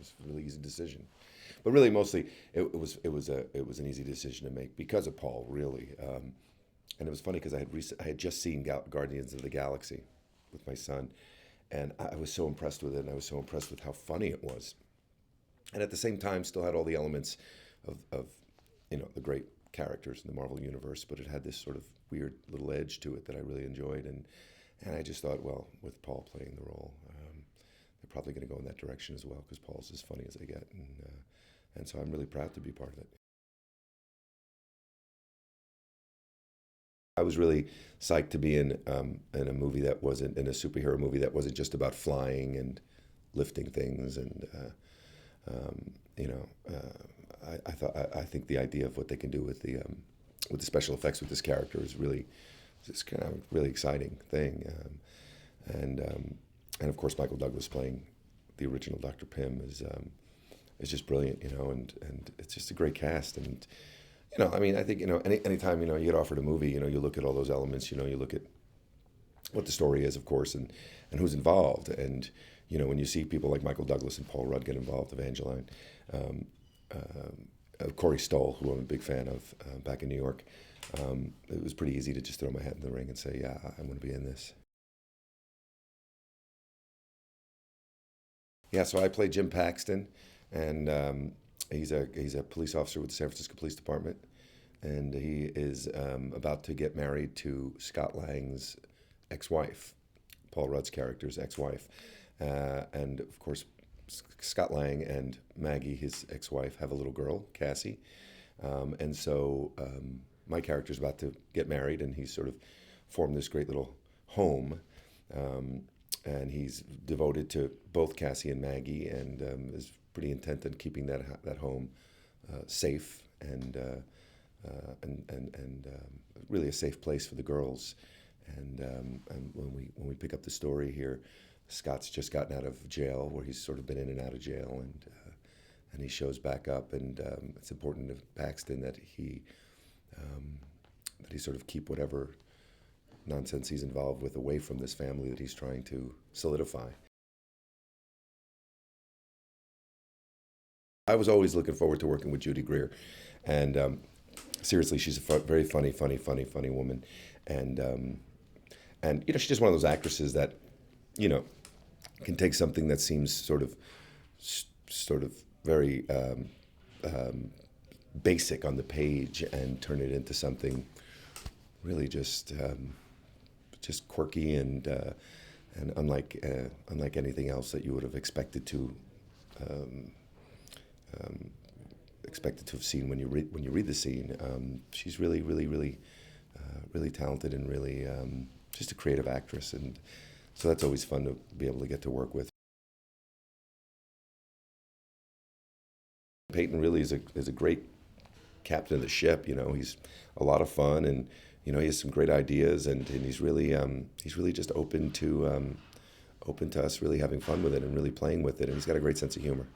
was a really easy decision. But really, mostly, it was an easy decision to make because of Paul, really. And it was funny because I had just seen Guardians of the Galaxy with my son, and I was so impressed with it, and I was so impressed with how funny it was. And at the same time, still had all the elements of the great characters in the Marvel Universe, but it had this sort of weird little edge to it that I really enjoyed. And I just thought, well, with Paul playing the role, they're probably going to go in that direction as well, because Paul's as funny as they get. And so I'm really proud to be part of it. I was really psyched to be in a movie that wasn't, in a superhero movie that wasn't just about flying and lifting things. And I think the idea of what they can do with the special effects with this character is really, it's kind of a really exciting thing. And of course, Michael Douglas playing the original Dr. Pym is just brilliant, and it's just a great cast. And I think anytime you get offered a movie, you look at all those elements. You look at what the story is, of course, and who's involved. And when you see people like Michael Douglas and Paul Rudd get involved, Evangeline, Corey Stoll, who I'm a big fan of back in New York, it was pretty easy to just throw my hat in the ring and say, yeah, I'm going to be in this. Yeah, so I play Jim Paxton, and he's a police officer with the San Francisco Police Department, and he is about to get married to Scott Lang's ex-wife, Paul Rudd's character's ex-wife. And of course, Scott Lang and Maggie, his ex-wife, have a little girl, Cassie. And so my character's about to get married, and he's sort of formed this great little home. And he's devoted to both Cassie and Maggie, and is pretty intent on keeping that home safe and really a safe place for the girls. And when we pick up the story here, Scott's just gotten out of jail, where he's sort of been in and out of jail, and he shows back up. And it's important to Paxton that he sort of keep whatever nonsense he's involved with away from this family that he's trying to solidify. I was always looking forward to working with Judy Greer, and seriously, she's a very funny woman, and she's just one of those actresses that can take something that seems sort of very basic on the page and turn it into something really just quirky and unlike anything else that you would have expected to have seen when you read the scene. She's really talented and really just a creative actress, and so that's always fun to be able to get to work with. Peyton really is a great captain of the ship. He's a lot of fun, and he has some great ideas, and he's really just open to us really having fun with it and really playing with it, and he's got a great sense of humor.